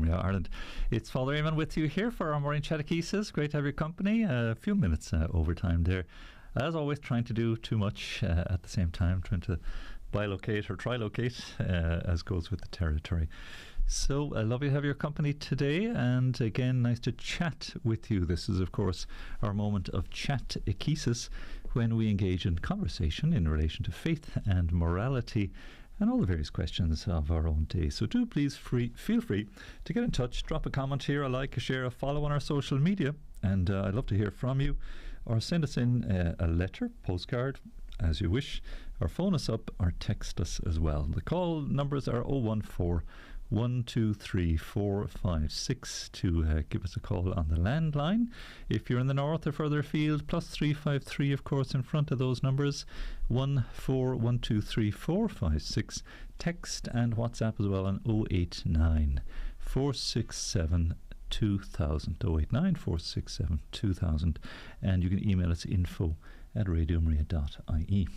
Maria Ireland. It's Father Eamonn with you here for our morning Chatechesis. Great to have your company. A few minutes overtime there. As always, trying to do too much at the same time, trying to bilocate or trilocate as goes with the territory. So lovely to have your company today, and again nice to chat with you. This is of course our moment of Chatechesis, when we engage in conversation in relation to faith and morality and all the various questions of our own day. So do please feel free to get in touch, drop a comment here, a like, a share, a follow on our social media, and I'd love to hear from you, or send us in a letter, postcard, as you wish, or phone us up or text us as well. The call numbers are 014 123 456 to give us a call on the landline. If you're in the north or further afield, plus 353 of course in front of those numbers, 14123 456. Text and WhatsApp as well on 089 467 2000, 089 467 2000, and you can email us info@radiomaria.ie.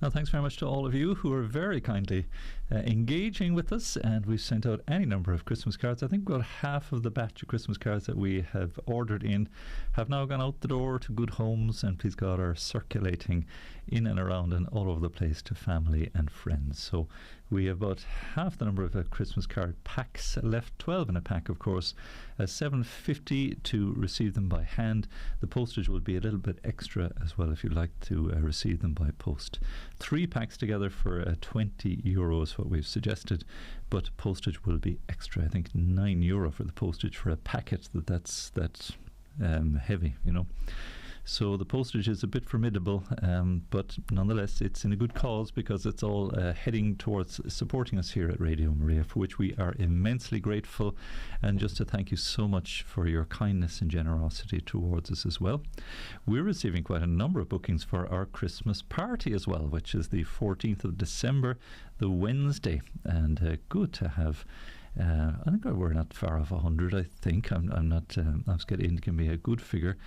Now, thanks very much to all of you who are very kindly engaging with us, and we've sent out any number of Christmas cards. I think about half of the batch of Christmas cards that we have ordered in have now gone out the door to good homes, and please God are circulating in and around and all over the place to family and friends. So we have about half the number of Christmas card packs left, 12 in a pack of course, $7.50 to receive them by hand. The postage will be a little bit extra as well if you'd like to receive them by post. 3 packs together for €20 what we've suggested, but postage will be extra. I think €9 for the postage for a packet that's heavy, you know. So the postage is a bit formidable, but nonetheless it's in a good cause, because it's all heading towards supporting us here at Radio Maria, for which we are immensely grateful, and just to thank you so much for your kindness and generosity towards us as well. We're receiving quite a number of bookings for our Christmas party as well, which is the 14th of December, the Wednesday, and good to have. I think we're not far off 100. I think I'm not. I'm getting can be a good figure,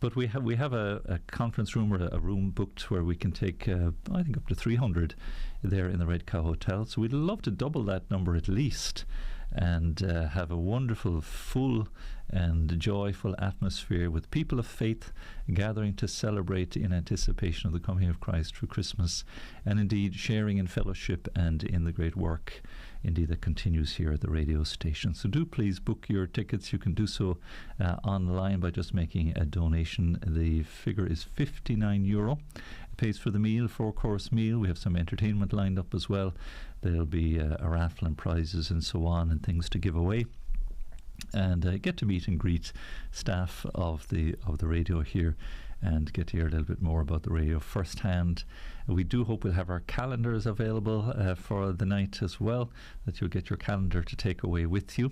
but we have a conference room, or a room booked where we can take I think up to 300 there in the Red Cow Hotel. So we'd love to double that number at least, and have a wonderful, full and joyful atmosphere with people of faith gathering to celebrate in anticipation of the coming of Christ for Christmas, and indeed sharing in fellowship and in the great work indeed that continues here at the radio station. So do please book your tickets. You can do so online by just making a donation. The figure is €59. It pays for the meal, 4-course meal. We have some entertainment lined up as well. There'll be a raffle and prizes and so on, and things to give away, and get to meet and greet staff of the radio here, and get to hear a little bit more about the radio firsthand. We do hope we'll have our calendars available for the night as well, that you'll get your calendar to take away with you.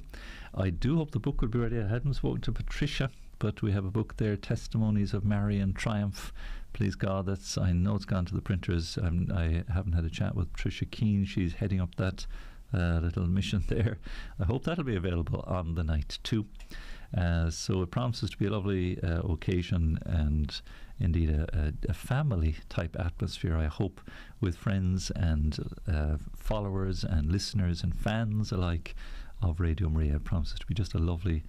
I do hope the book will be ready. I hadn't spoken to Patricia, but we have a book there, Testimonies of Marian Triumph. Please God, I know it's gone to the printers. I haven't had a chat with Patricia Keane. She's heading up that little mission there. I hope that'll be available on the night too. So it promises to be a lovely occasion, and indeed a family type atmosphere, I hope, with friends and followers and listeners and fans alike of Radio Maria. It promises to be just a lovely,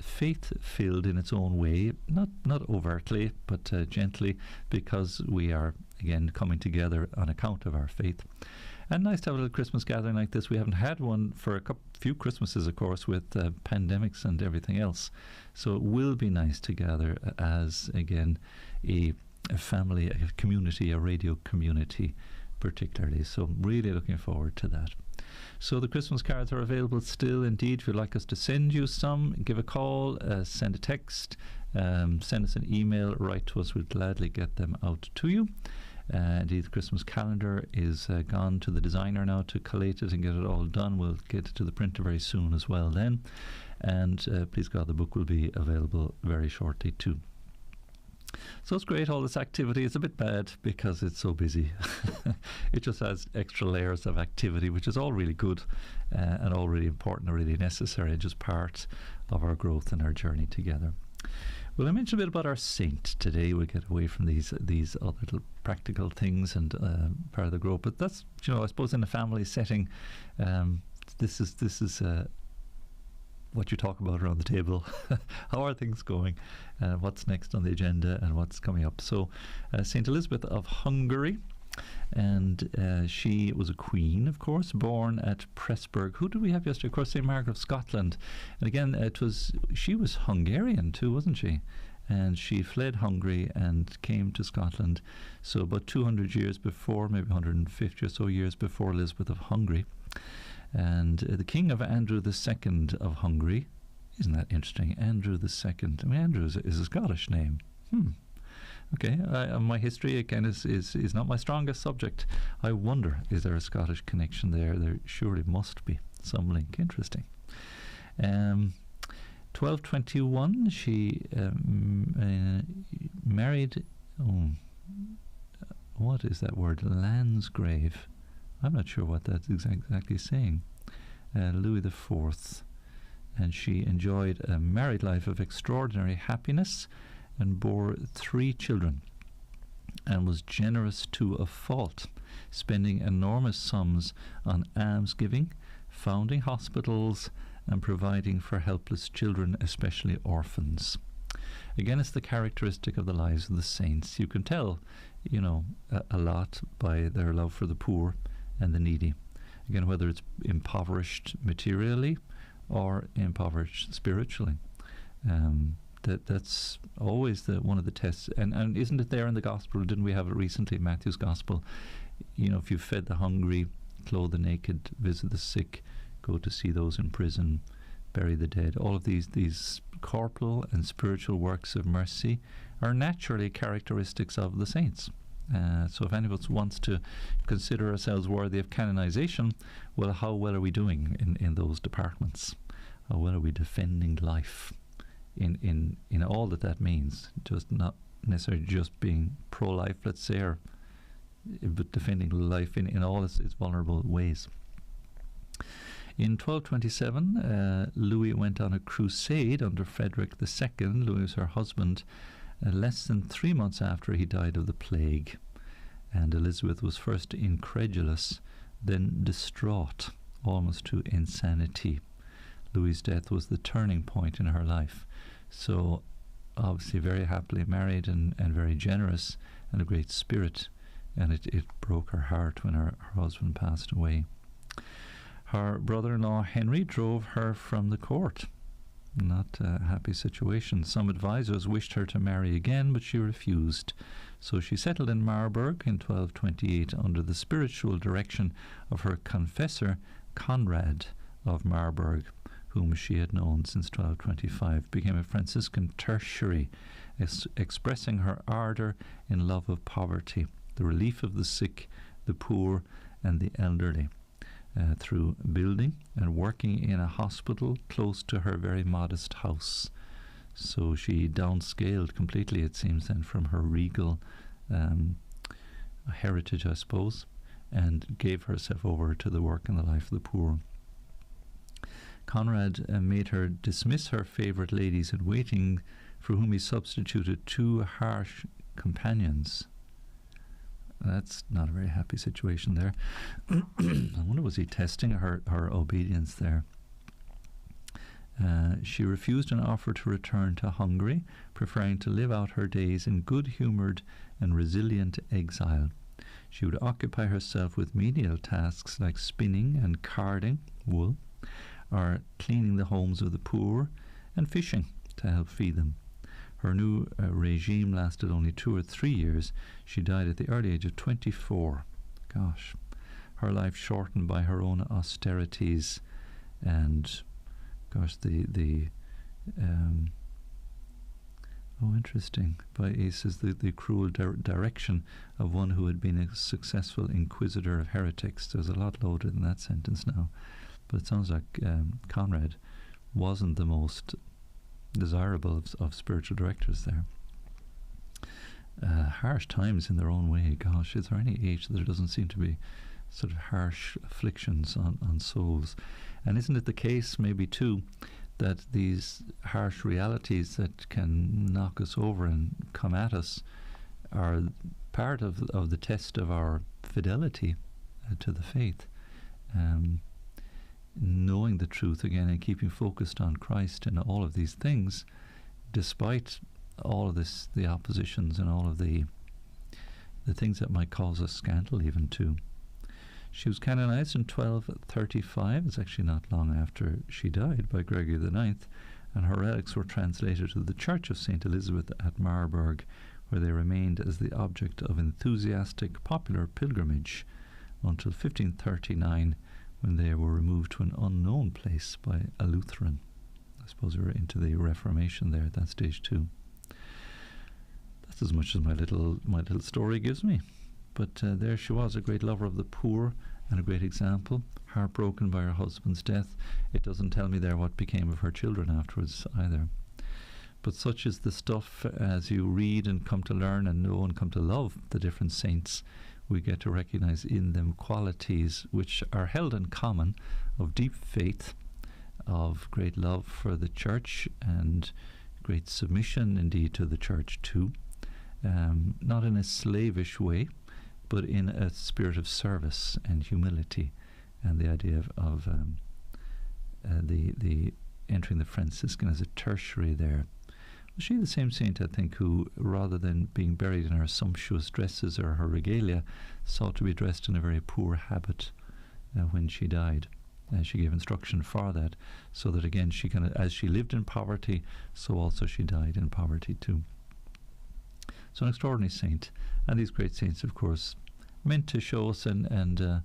faith-filled in its own way, not overtly, but gently, because we are again coming together on account of our faith. And nice to have a little Christmas gathering like this. We haven't had one for a few Christmases, of course, with pandemics and everything else. So it will be nice to gather as, again, a family, a community, a radio community particularly. So really looking forward to that. So the Christmas cards are available still indeed. If you'd like us to send you some, give a call, send a text, send us an email, write to us. We'll gladly get them out to you. Indeed, the Christmas calendar is gone to the designer now to collate it and get it all done. We'll get it to the printer very soon as well then, and please God, the book will be available very shortly too. So it's great, all this activity. It's a bit bad because it's so busy. It just has extra layers of activity, which is all really good and all really important and really necessary, and just part of our growth and our journey together. Well, I mentioned a bit about our saint today. We'll get away from these other little practical things and part of the growth. But that's, I suppose in a family setting, this is what you talk about around the table. How are things going? What's next on the agenda and what's coming up? So, Saint Elizabeth of Hungary, and she was a queen, of course, born at Pressburg. Who did we have yesterday? Of course, St. Margaret of Scotland. And again, she was Hungarian too, wasn't she? And she fled Hungary and came to Scotland. So about 200 years before, maybe 150 or so years before Elizabeth of Hungary. And the king of Andrew II of Hungary, isn't that interesting? Andrew II. I mean, Andrew is a Scottish name. Okay, my history again is not my strongest subject. I wonder, is there a Scottish connection there? There surely must be some link. Interesting. 1221, she married. What is that word? Lansgrave. I'm not sure what that's exactly saying. Louis IV, and she enjoyed a married life of extraordinary happiness and bore 3 children, and was generous to a fault, spending enormous sums on almsgiving, founding hospitals, and providing for helpless children, especially orphans. Again, it's the characteristic of the lives of the saints. You can tell, a lot by their love for the poor and the needy. Again, whether it's impoverished materially or impoverished spiritually. That's always one of the tests. And isn't it there in the Gospel? Didn't we have it recently in Matthew's Gospel? If you fed the hungry, clothe the naked, visit the sick, go to see those in prison, bury the dead. All of these corporal and spiritual works of mercy are naturally characteristics of the saints. So if any of us wants to consider ourselves worthy of canonization, well, how well are we doing in those departments? How well are we defending life in all that means? Just not necessarily just being pro-life, let's say, but defending life in all its vulnerable ways. In 1227, Louis went on a crusade under Frederick II. Louis was her husband, less than 3 months after he died of the plague. And Elizabeth was first incredulous, then distraught, almost to insanity. Louis's death was the turning point in her life. So, obviously very happily married and very generous and a great spirit. And it broke her heart when her husband passed away. Her brother-in-law Henry drove her from the court. Not a happy situation. Some advisors wished her to marry again, but she refused. So she settled in Marburg in 1228 under the spiritual direction of her confessor Conrad of Marburg, whom she had known since 1225, became a Franciscan tertiary, expressing her ardour in love of poverty, the relief of the sick, the poor and the elderly, through building and working in a hospital close to her very modest house. So she downscaled completely, it seems, then from her regal heritage, I suppose, and gave herself over to the work and the life of the poor. Conrad made her dismiss her favourite ladies in waiting, for whom he substituted 2 harsh companions. That's not a very happy situation there. I wonder, was he testing her obedience there? She refused an offer to return to Hungary, preferring to live out her days in good-humoured and resilient exile. She would occupy herself with menial tasks like spinning and carding wool, or cleaning the homes of the poor, and fishing to help feed them. Her new regime lasted only 2 or 3 years. She died at the early age of 24. Gosh. Her life shortened by her own austerities and, gosh, interesting. He says the cruel direction of one who had been a successful inquisitor of heretics. There's a lot loaded in that sentence now. But it sounds like Conrad wasn't the most desirable of spiritual directors there. Harsh times in their own way. Gosh, is there any age that there doesn't seem to be sort of harsh afflictions on souls? And isn't it the case maybe too that these harsh realities that can knock us over and come at us are part of the test of our fidelity to the faith? knowing the truth again and keeping focused on Christ in all of these things, despite all of this, the oppositions and all of the things that might cause us scandal even too. She was canonized in 1235. It's actually not long after she died, by Gregory IX, and her relics were translated to the Church of St. Elizabeth at Marburg, where they remained as the object of enthusiastic popular pilgrimage until 1539, when they were removed to an unknown place by a Lutheran. I suppose we were into the Reformation there at that stage too. That's as much as my little story gives me. But there she was, a great lover of the poor and a great example, heartbroken by her husband's death. It doesn't tell me there what became of her children afterwards either. But such is the stuff as you read and come to learn and know and come to love the different saints. We get to recognize in them qualities which are held in common of deep faith, of great love for the church and great submission indeed to the church too. Not in a slavish way, but in a spirit of service and humility, and the idea of the entering the Franciscan as a tertiary there. Was she the same saint, I think, who, rather than being buried in her sumptuous dresses or her regalia, sought to be dressed in a very poor habit when she died? She gave instruction for that, so that again, she as she lived in poverty, so also she died in poverty too. So an extraordinary saint, and these great saints, of course, meant to show us and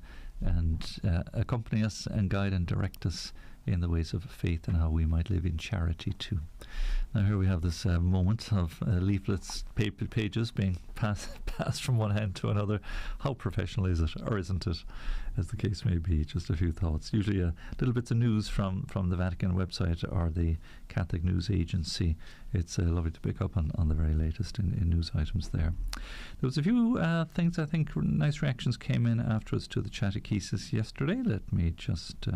accompany us and guide and direct us in the ways of faith and how we might live in charity too. Now here we have this moment of leaflets, paper pages being passed from one hand to another. How professional is it, or isn't it, as the case may be? Just a few thoughts. Usually little bits of news from the Vatican website or the Catholic News Agency. It's lovely to pick up on the very latest in news items there. There was a few things, I think, nice reactions came in afterwards to the Chatechesis yesterday. Let me just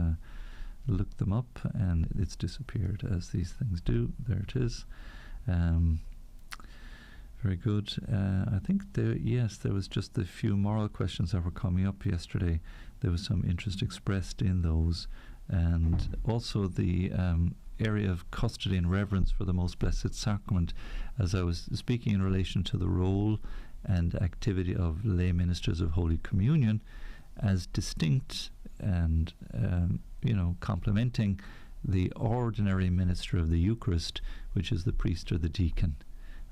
look them up, and it's disappeared, as these things do. There it is. Very good. I think there was just a few moral questions that were coming up yesterday. There was some interest expressed in those, and also the area of custody and reverence for the Most Blessed Sacrament, as I was speaking in relation to the role and activity of lay ministers of Holy Communion as distinct and complementing the ordinary minister of the Eucharist, which is the priest or the deacon.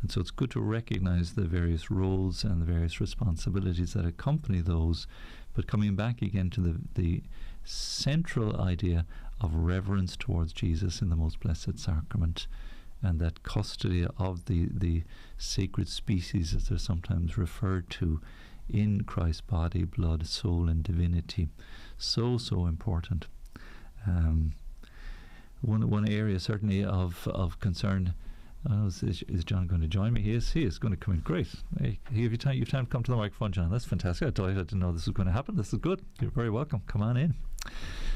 And so it's good to recognize the various roles and the various responsibilities that accompany those, but coming back again to the central idea of reverence towards Jesus in the Most Blessed Sacrament, and that custody of the sacred species, as they're sometimes referred to, in Christ's body, blood, soul and divinity. So important. One area certainly of concern. Is John going to join me? He is going to come in. Great. Hey, you've time to come to the microphone, John. That's fantastic. I didn't know this was going to happen. This is good. You're very welcome. Come on in.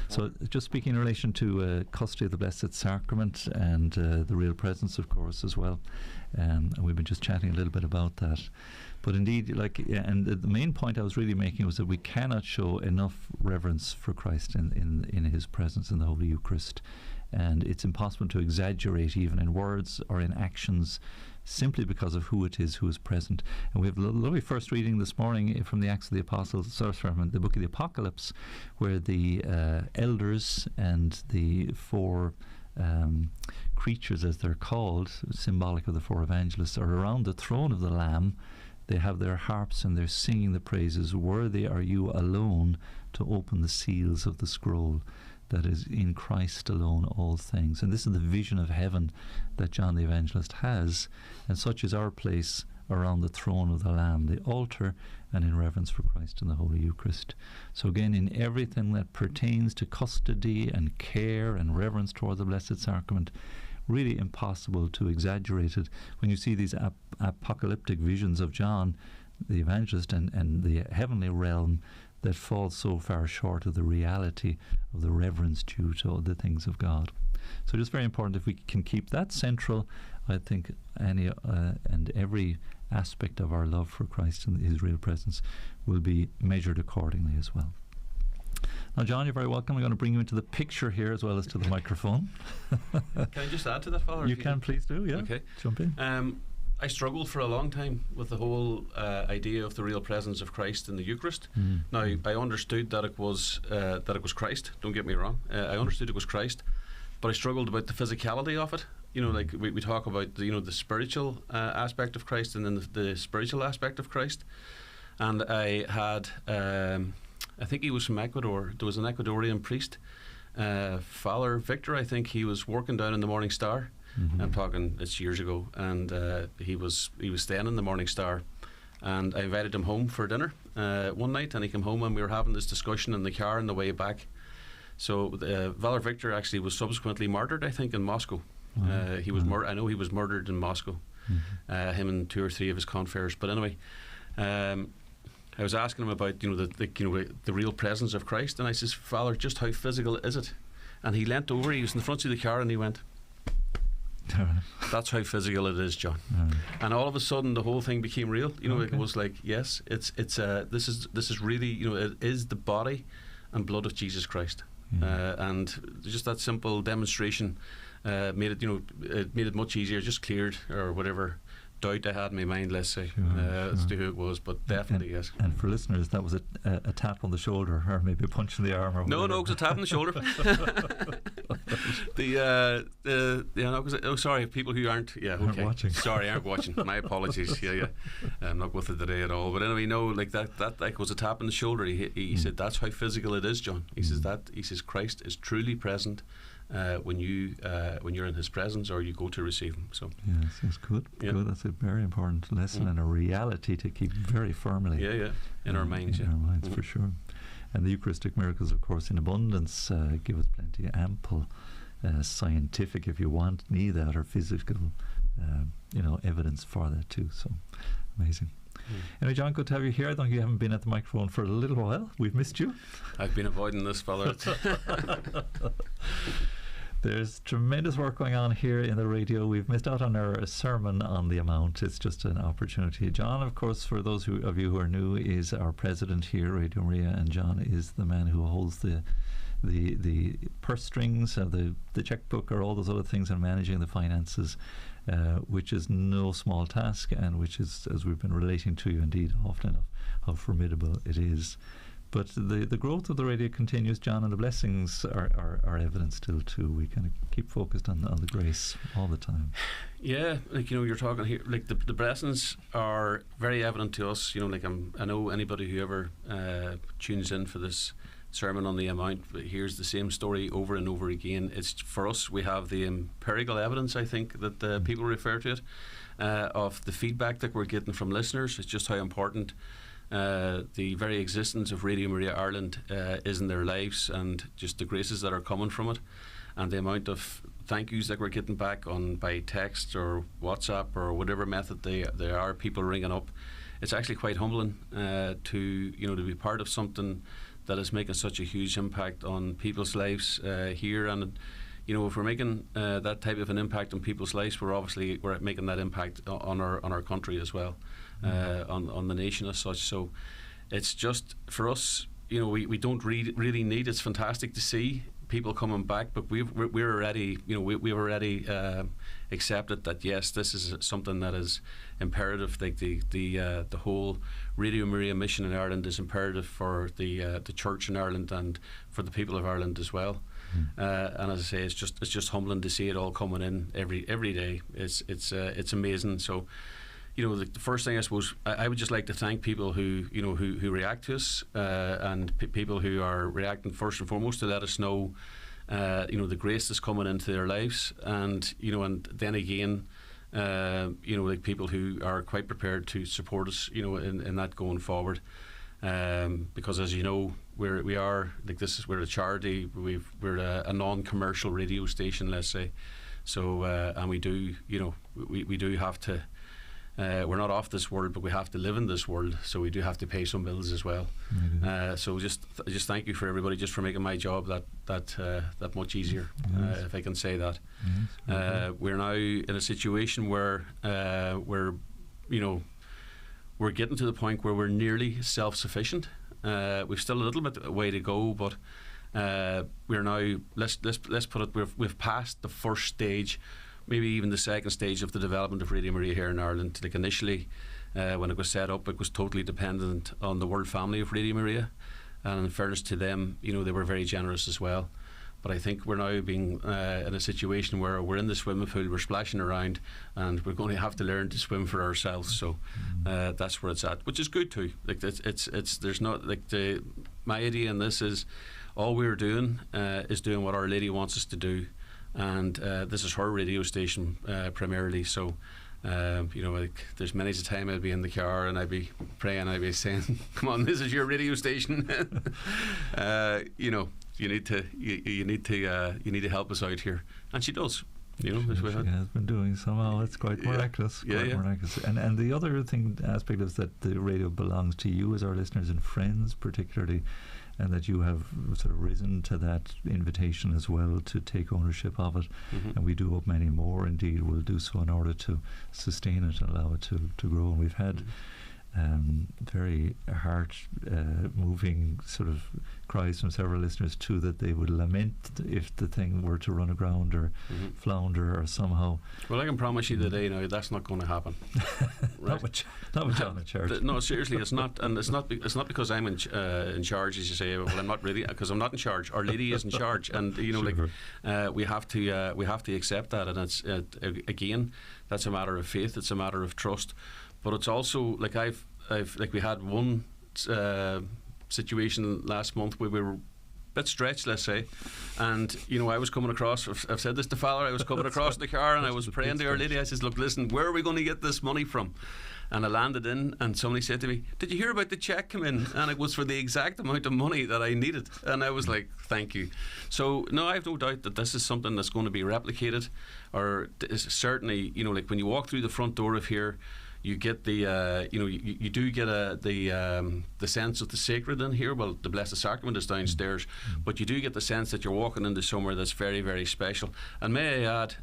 So just speaking in relation to custody of the Blessed Sacrament and the real presence, of course, as well. And we've been just chatting a little bit about that. But indeed, and the main point I was really making was that we cannot show enough reverence for Christ in His presence in the Holy Eucharist. And it's impossible to exaggerate even in words or in actions, simply because of who it is who is present. And we have a lovely first reading this morning from the Acts of the Apostles, from the book of the Apocalypse, where the elders and the four creatures, as they're called, symbolic of the four evangelists, are around the throne of the Lamb. They have their harps and they're singing the praises. Worthy are you alone to open the seals of the scroll. That is, in Christ alone all things. And this is the vision of heaven that John the Evangelist has, and such is our place around the throne of the Lamb, the altar, and in reverence for Christ in the Holy Eucharist. So again, in everything that pertains to custody and care and reverence toward the Blessed Sacrament, really impossible to exaggerate it. When you see these apocalyptic visions of John the Evangelist and the heavenly realm, that falls so far short of the reality of the reverence due to the things of God. So just very important, if we can keep that central, I think any and every aspect of our love for Christ and His real presence will be measured accordingly as well. Now, John, you're very welcome. I'm going to bring you into the picture here as well as to the microphone. Can I just add to that, Father? You can, please do, yeah. Okay. Jump in. I struggled for a long time with the whole idea of the real presence of Christ in the Eucharist. Now, I understood that it was Christ. Don't get me wrong. I understood it was Christ, but I struggled about the physicality of it. Like we talk about the spiritual aspect of Christ and then the spiritual aspect of Christ. And I had, I think he was from Ecuador. There was an Ecuadorian priest, Father Victor. I think he was working down in the Morning Star. I'm talking, it's years ago, and he was staying in the Morning Star, and I invited him home for dinner one night, and he came home and we were having this discussion in the car on the way back. So Father Victor actually was subsequently martyred, I think, in Moscow. He was I know he was murdered in Moscow. Him and 2 or 3 of his confreres. But anyway, I was asking him about the real presence of Christ, and I says, Father, just how physical is it? And he leant over. He was in the front seat of the car, and he went, that's how physical it is, John. And all of a sudden the whole thing became real. It was like, yes, this is really, it is the body and blood of Jesus Christ. And just that simple demonstration made it much easier, just cleared or whatever doubt I had in my mind, let's say, as to who it was, but definitely yes. And for listeners, that was a tap on the shoulder, or maybe a punch in the arm, or whatever. No, it was a tap on the shoulder. Sorry, people who aren't watching. Sorry, aren't watching. My apologies. I'm not with it today at all. But anyway, no, like that like was a tap on the shoulder. He said, that's how physical it is, John. He says Christ is truly present when you're in His presence or you go to receive Him. So yes, that's good. Good. That's a very important lesson and a reality to keep very firmly. In our minds. In our minds, for sure. And the Eucharistic miracles, of course, in abundance, give us plenty, ample, scientific, if you want, need that, or physical, evidence for that too. So amazing. Anyway, John, good to have you here. I think you haven't been at the microphone for a little while. We've missed you. I've been avoiding this, fella. There's tremendous work going on here in the radio. We've missed out on our sermon on the amount. It's just an opportunity. John, of course, for those of you who are new, is our president here, Radio Maria, and John is the man who holds the purse strings, the checkbook, or all those other things, and managing the finances, which is no small task, and which is, as we've been relating to you indeed often enough, how formidable it is. But the growth of the radio continues, John, and the blessings are evident still too. We kind of keep focused on the grace all the time. Yeah, like you're talking here, like the blessings are very evident to us. I know anybody who ever tunes in for this sermon on the amount hears the same story over and over again. It's for us, we have the empirical evidence, I think, that people refer to it, of the feedback that we're getting from listeners. It's just how important the very existence of Radio Maria Ireland is in their lives, and just the graces that are coming from it, and the amount of thank yous that we're getting back by text or WhatsApp or whatever method they are, people ringing up. It's actually quite humbling to be part of something that is making such a huge impact on people's lives here. And if we're making that type of an impact on people's lives, we're making that impact on our country as well, on the nation as such. So it's just for us, we don't really need. It's fantastic to see people coming back, but we're already, we've already accepted that yes, this is something that is imperative. Like the whole Radio Maria mission in Ireland is imperative for the Church in Ireland and for the people of Ireland as well. And as I say, it's just humbling to see it all coming in every day. It's amazing. So, the first thing I suppose I would just like to thank people who react to us, and people who are reacting first and foremost to let us know, the grace that's coming into their lives, and then again, like people who are quite prepared to support us, in that going forward. Because as you know, we're a charity. We're a non-commercial radio station, let's say. So and we do we do have to. We're not off this world, but we have to live in this world, so we do have to pay some bills as well. So just thank you for everybody, just for making my job that much easier, if I can say that. We're now in a situation where we're getting to the point where we're nearly self-sufficient. We've still a little bit way to go, but we're now, let's put it, we've passed the first stage, maybe even the second stage of the development of Radio Maria here in Ireland. Like initially, when it was set up, it was totally dependent on the world family of Radio Maria, and in fairness to them, you know, they were very generous as well. But I think we're now being in a situation where we're in the swimming pool, we're splashing around, and we're going to have to learn to swim for ourselves. So that's where it's at, which is good too. Like it's there's not like my idea in this is all we're doing is doing what Our Lady wants us to do, and this is her radio station primarily. So. You know, like there's many a time I'd be in the car and I'd be praying, I'd be saying, "Come on, this is your radio station." You know, you need to help us out here, and she does. You know, she has been doing somehow. It's quite miraculous. Miraculous. And the other aspect is that the radio belongs to you as our listeners and friends, particularly. And that you have sort of risen to that invitation as well to take ownership of it. And we do hope many more indeed will do so in order to sustain it and allow it to grow. And we've had very heart-moving sort of cries from several listeners too, that they would lament if the thing were to run aground or flounder or somehow. Well, I can promise you today now that's not going to happen. Right? not with John in charge. No, seriously, it's not, and it's not because I'm in charge, as you say. Well, I'm not really, because I'm not in charge. Our Lady is in charge, and you know, like we have to accept that, and it's again, that's a matter of faith. It's a matter of trust. But it's also like I've like we had one situation last month where we were a bit stretched, let's say, and you know I was coming across. I've said this to Fowler. I was coming across the car and I was praying to Our Lady. I says, "Look, listen, where are we going to get this money from?" And I landed in, and somebody said to me, "Did you hear about the cheque come in?" And it was for the exact amount of money that I needed. And I was like, "Thank you." So no, I have no doubt that this is something that's going to be replicated, or certainly, you know, like when you walk through the front door of here. You get the, you know, you do get the sense of the sacred in here. Well, the Blessed Sacrament is downstairs, but you do get the sense that you're walking into somewhere that's very, very special. And may I add,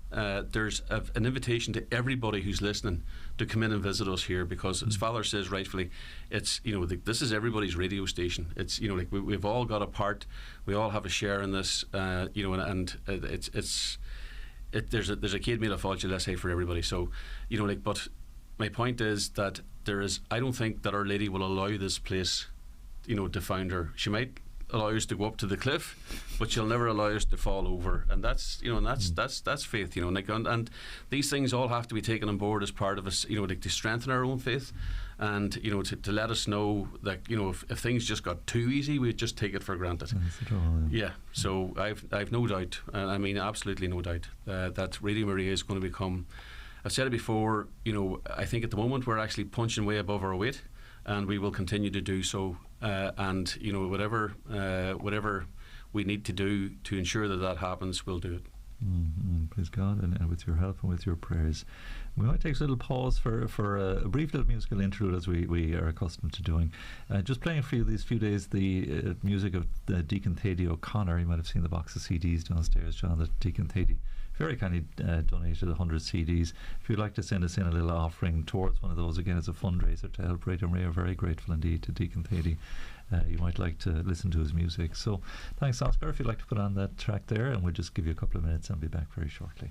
there's an invitation to everybody who's listening to come in and visit us here, because as Father says rightfully, it's, you know, this is everybody's radio station. It's, you know, like we've all got a part, we all have a share in this, you know, and there's a Céad Míle Fáilte, let's say, for everybody. So, you know, like, but. My point is that I don't think that Our Lady will allow this place, you know, to founder. She might allow us to go up to the cliff, but she'll never allow us to fall over. And that's, you know, and that's faith, you know, and these things all have to be taken on board as part of us, you know, to strengthen our own faith, and you know, to let us know that, you know, if things just got too easy, we'd just take it for granted. Yeah. So I've no doubt, I mean absolutely no doubt, that Radio Maria is going to become. I've said it before, you know, I think at the moment we're actually punching way above our weight, and we will continue to do so. And, you know, whatever we need to do to ensure that happens, we'll do it. Praise God, and with your help and with your prayers. We might take a little pause for a brief little musical interlude, as we are accustomed to doing. Just playing for you these few days the music of Deacon Thady O'Connor. You might have seen the box of CDs downstairs, John, that Deacon Thady very kindly donated 100 CDs. If you'd like to send us in a little offering towards one of those, again, as a fundraiser to help Radio Maria, very grateful indeed to Deacon Thady. You might like to listen to his music. So thanks, Oscar. If you'd like to put on that track there, and we'll just give you a couple of minutes and be back very shortly.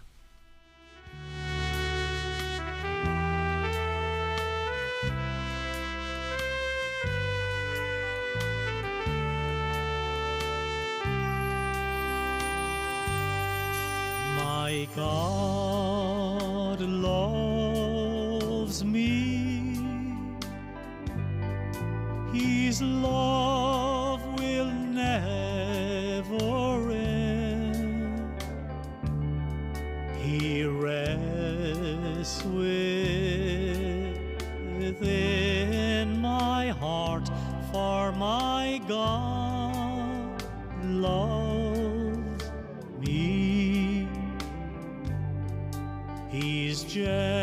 My God loves me. His love will never end. He rests within my heart, for my God loves me. His gentle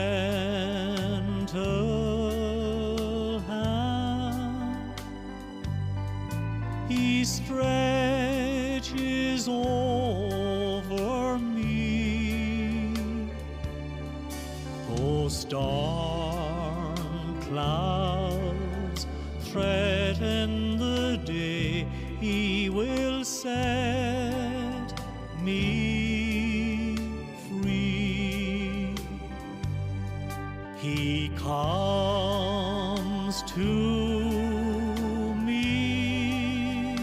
hand He stretches over me. Though storm clouds threaten the set me free. He comes to me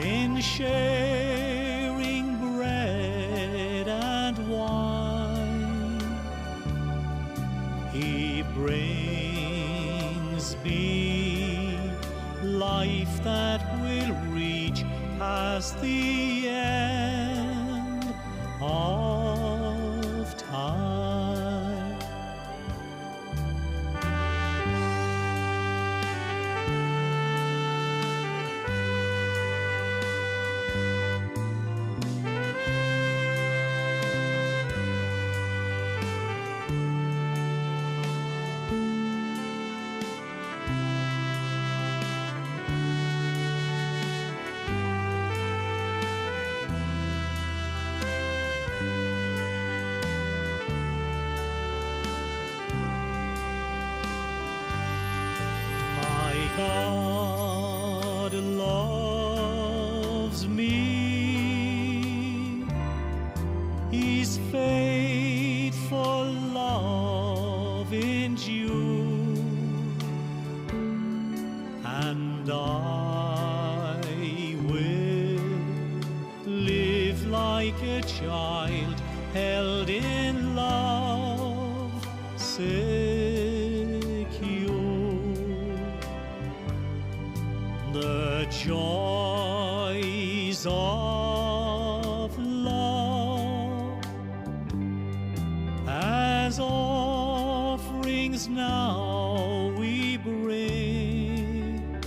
in sharing bread and wine. He brings me life that will reach past the end of time. God loves me, His faithful love endures, and I will live like a child held in love, the joys of love as offerings now we bring,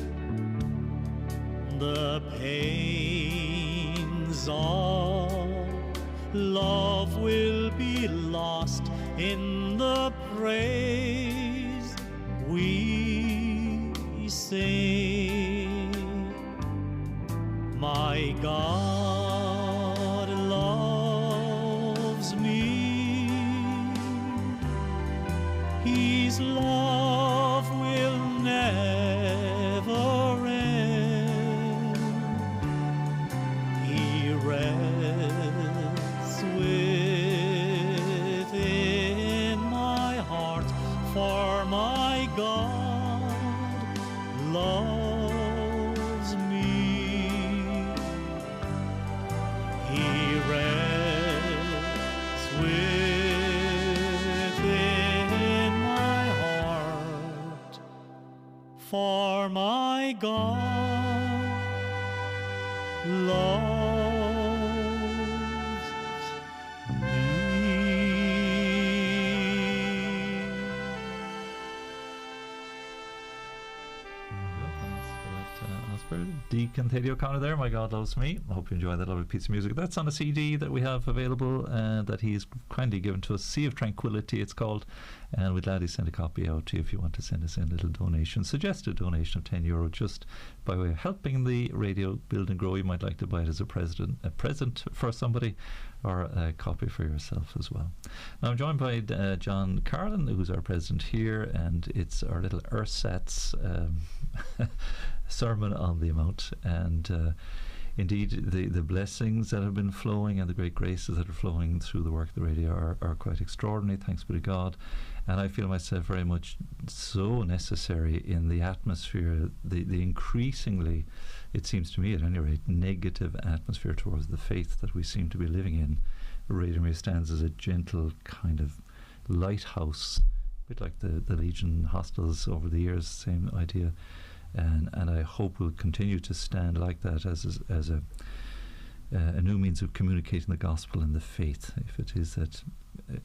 the pains of love will be lost in the praise we sing. My God loves me, His love will never end. He rests within my heart, for my God loves me. He rests within my heart, for my God loves me. Deacon Thady O'Connor there, My God Loves Me. I hope you enjoy that lovely piece of music. That's on a CD that we have available that he's kindly given to us. Sea of Tranquility it's called, and we'd gladly send a copy out to you if you want to send us in a little donation. Suggested donation of €10 just by way of helping the radio build and grow. You might like to buy it as a present for somebody, or a copy for yourself as well. Now I'm joined by John Carlin, who's our president here, and it's our little ersatz sermon on the amount, and indeed the blessings that have been flowing and the great graces that are flowing through the work of the radio are quite extraordinary, thanks be to God. And I feel myself very much so necessary in the atmosphere, the increasingly, it seems to me at any rate, negative atmosphere towards the faith that we seem to be living in. Radio Maria stands as a gentle kind of lighthouse, a bit like the Legion hostels over the years, same idea. And I hope we'll continue to stand like that as a new means of communicating the gospel and the faith. If it is that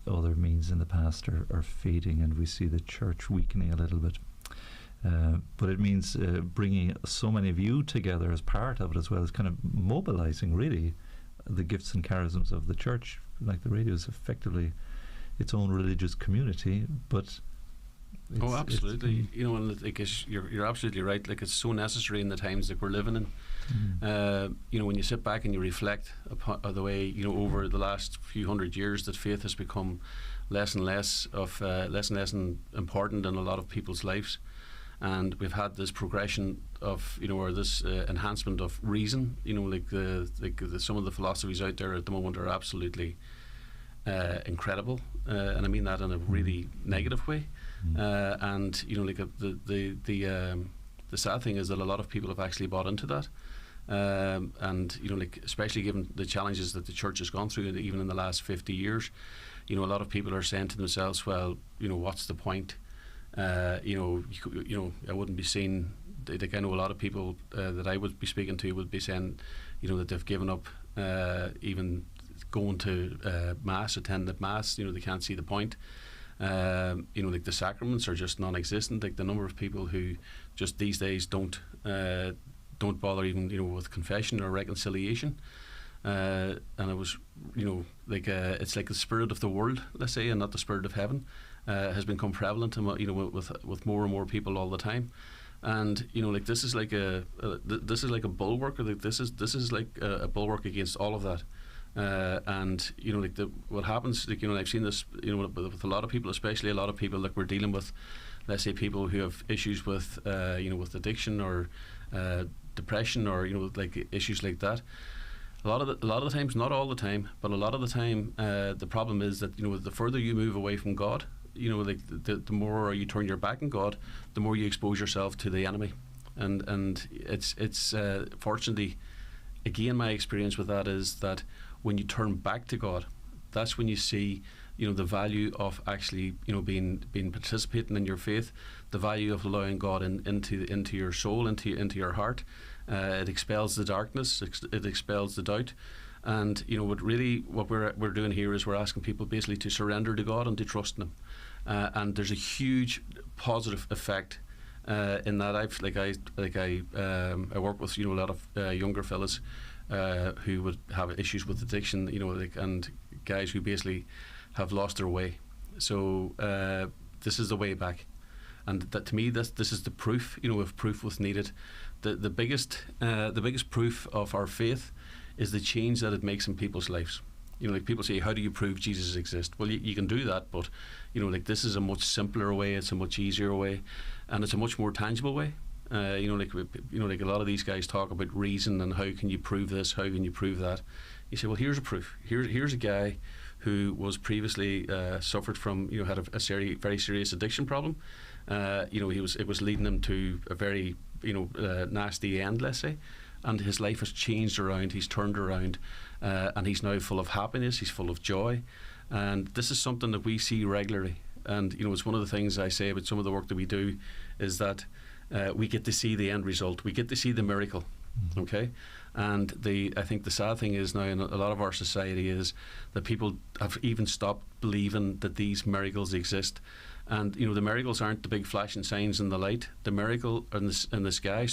other means in the past are fading and we see the church weakening a little bit, but it means bringing so many of you together as part of it, as well as kind of mobilizing really the gifts and charisms of the church. Like the radio is effectively its own religious community, but oh, absolutely. You know, and like you're absolutely right. Like, it's so necessary in the times that we're living in. You know, when you sit back and you reflect upon the way, you know, over the last few hundred years that faith has become less and less important in a lot of people's lives. and we've had this progression of, or this enhancement of reason. Some of the philosophies out there at the moment are absolutely incredible, and I mean that in a really negative way. And the sad thing is that a lot of people have actually bought into that. And especially given the challenges that the church has gone through, even in the last 50 years, a lot of people are saying to themselves, well, what's the point? I wouldn't be seen. I know a lot of people that I would be speaking to would be saying, that they've given up even going to mass, attending mass. They can't see the point. The sacraments are just non-existent. Like the number of people who just these days don't bother even with confession or reconciliation. And it was it's like the spirit of the world, let's say, and not the spirit of heaven, has become prevalent, with more and more people all the time. And this is like a bulwark. This is like a bulwark against all of that. And what happens, I've seen this, with a lot of people, especially a lot of people that we're dealing with, let's say people who have issues with with addiction or depression or issues like that. A lot of the times, not all the time, but a lot of the time, the problem is that the further you move away from God, the more you turn your back on God, the more you expose yourself to the enemy, and it's fortunately, again, my experience with that is that when you turn back to God, that's when you see the value of actually being participating in your faith, the value of allowing God into your soul, into your heart. It expels the darkness, it expels the doubt. And what we're doing here is we're asking people basically to surrender to God and to trust in Him. And there's a huge positive effect in that. I work with a lot of younger fellas who would have issues with addiction, and guys who basically have lost their way. So this is the way back, and that to me, this is the proof. If proof was needed, the biggest proof of our faith is the change that it makes in people's lives. People say, how do you prove Jesus exists? Well, you can do that, but this is a much simpler way. It's a much easier way, and it's a much more tangible way. A lot of these guys talk about reason and how can you prove this, how can you prove that. You say, well, here's a proof. Here's a guy who was previously suffered from, had a very serious addiction problem. It was leading him to a very, nasty end, let's say. And his life has changed around. He's turned around, and he's now full of happiness. He's full of joy, and this is something that we see regularly. And it's one of the things I say about some of the work that we do is that we get to see the end result. We get to see the miracle. Okay, and I think the sad thing is now in a lot of our society is that people have even stopped believing that these miracles exist. And the miracles aren't the big flashing signs in the light. The miracle in the sky.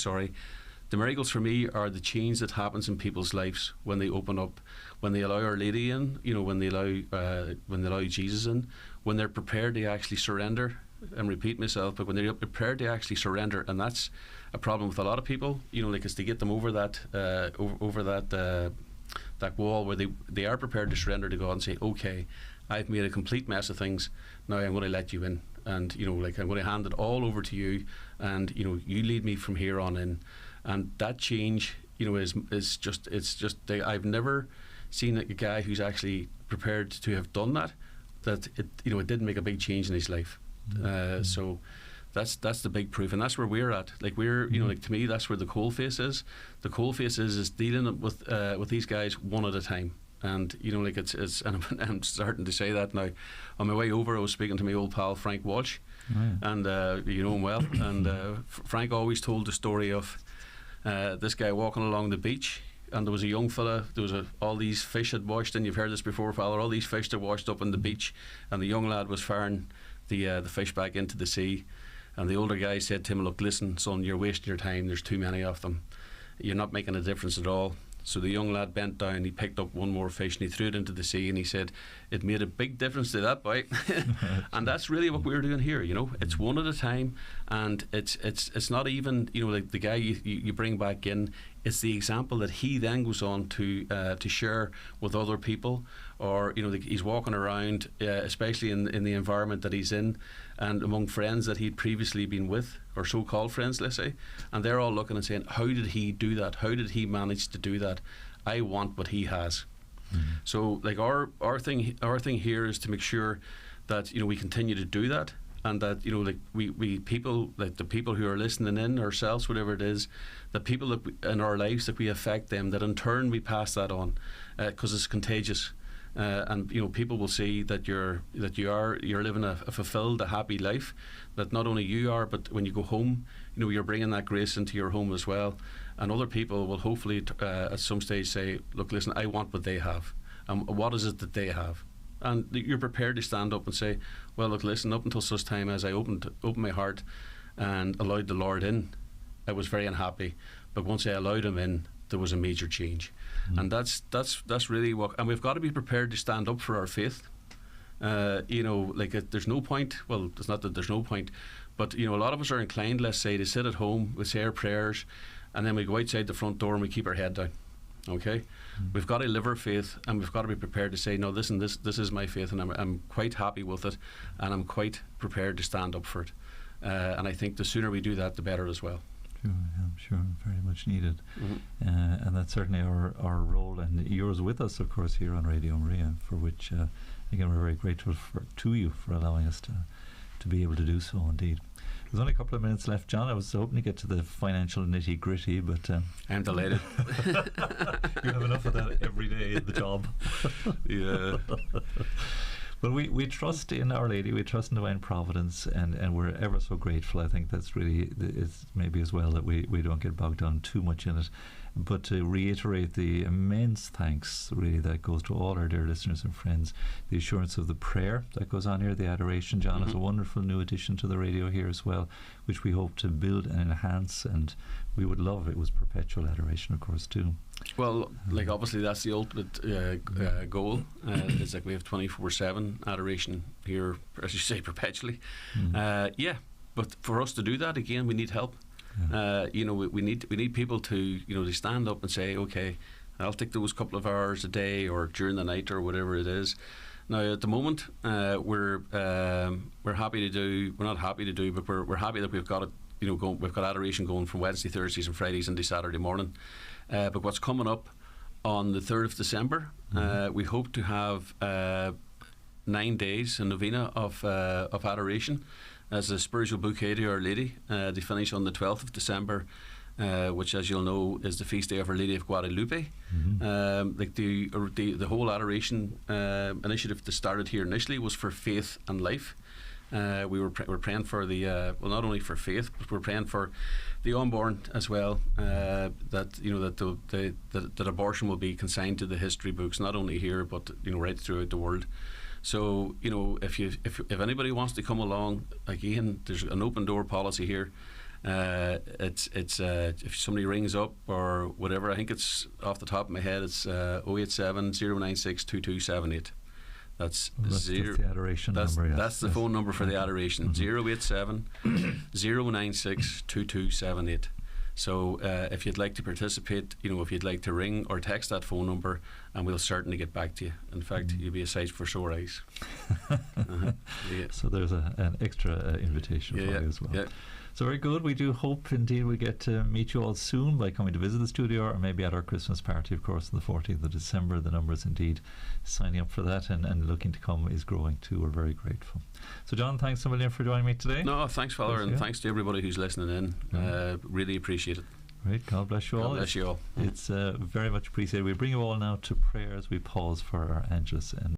The miracles for me are the change that happens in people's lives when they open up, when they allow Our Lady in, when they allow Jesus in, when they're prepared to actually surrender. And repeat myself, but when they're prepared to actually surrender, and that's a problem with a lot of people, is to get them over that that wall where they are prepared to surrender to God and say, okay, I've made a complete mess of things. Now I'm going to let you in, and I'm going to hand it all over to you, and you lead me from here on in. And that change, is just I've never seen a guy who's actually prepared to have done that it didn't make a big change in his life. So that's the big proof, and that's where we're at. To me, that's where the coal face is. The coal face is dealing with these guys one at a time. And it's and I'm starting to say that now. On my way over, I was speaking to my old pal Frank Walsh, and you know him well. And Frank always told the story of this guy walking along the beach, and there was a young fella. There was all these fish had washed, and you've heard this before, Father. All these fish that washed up on the beach, and the young lad was firing the fish back into the sea. And the older guy said to him, "Look, listen, son, you're wasting your time. There's too many of them. You're not making a difference at all." So the young lad bent down, he picked up one more fish and he threw it into the sea, and he said, "It made a big difference to that boy." And that's really what we're doing here. It's one at a time, and it's not even like the guy you bring back in. it's the example that he then goes on to share with other people, or he's walking around, especially in the environment that he's in, and among friends that he'd previously been with, or so-called friends, let's say, and they're all looking and saying, how did he do that? How did he manage to do that? I want what he has. So like our thing here is to make sure that we continue to do that, and that we people, like the people who are listening in, ourselves, whatever it is, the people that in our lives, that we affect them, that in turn we pass that on, because it's contagious. And people will see that you're living a fulfilled, a happy life, that not only you are, but when you go home, you're bringing that grace into your home as well. And other people will hopefully at some stage say, look, listen, I want what they have. And what is it that they have? And you're prepared to stand up and say, well, look, listen, up until such time as I opened my heart and allowed the Lord in, I was very unhappy. But once I allowed him in, there was a major change. And that's really what, and we've got to be prepared to stand up for our faith. There's no point, well, it's not that there's no point, but a lot of us are inclined, let's say, to sit at home, we say our prayers, and then we go outside the front door and we keep our head down. Okay, we've got to live our faith, and we've got to be prepared to say, no, listen, this is my faith, and I'm quite happy with it, and I'm quite prepared to stand up for it. And I think the sooner we do that, the better as well. Sure, I'm sure, very much needed. And that's certainly our role, and yours with us, of course, here on Radio Maria, for which again we're very grateful to you for allowing us to be able to do so. Indeed. There's only a couple of minutes left, John. I was hoping to get to the financial nitty gritty, but I'm delighted. You have enough of that every day in the job. Yeah. But we trust in Our Lady, we trust in divine providence, and we're ever so grateful. I think that's really, it's maybe as well that we don't get bogged down too much in it. But to reiterate the immense thanks really that goes to all our dear listeners and friends, the assurance of the prayer that goes on here, the adoration. John is a wonderful new addition to the radio here as well, which we hope to build and enhance, and we would love it was perpetual adoration, of course, too. Well, like obviously that's the ultimate goal. It's like we have 24/7 adoration here, as you say, perpetually. But for us to do that, again, we need help. We need people to to stand up and say, okay, I'll take those couple of hours a day or during the night or whatever it is. Now at the moment we're happy to do. We're not happy to do, but we're happy that we've got it. We've got adoration going from Wednesday, Thursdays, and Fridays into Saturday morning. But what's coming up on the 3rd of December, we hope to have 9 days, a novena of adoration as a spiritual bouquet to Our Lady. They finish on the 12th of December, which, as you'll know, is the feast day of Our Lady of Guadalupe. The whole adoration initiative that started here initially was for faith and life. We were praying for the not only for faith, but we're praying for the unborn as well. That abortion will be consigned to the history books, not only here but right throughout the world. So if anybody wants to come along, again, there's an open door policy here. It's if somebody rings up or whatever, I think it's off the top of my head, it's 087 096 2278. That's the adoration number. That's the phone number for the adoration. 087 096 2278. So if you'd like to participate, if you'd like to ring or text that phone number, and we'll certainly get back to you. In fact, you'll be a sight for sore eyes. So there's an extra invitation for you as well. So very good. We do hope indeed we get to meet you all soon by coming to visit the studio, or maybe at our Christmas party, of course, on the 14th of December. The numbers indeed signing up for that and looking to come is growing too. We're very grateful. So John, thanks a million for joining me today. No, thanks, Father, and thanks to everybody who's listening in. Really appreciate it. Great. God bless you all. God bless you all. It's very much appreciated. We bring you all now to prayer as we pause for our Angelus and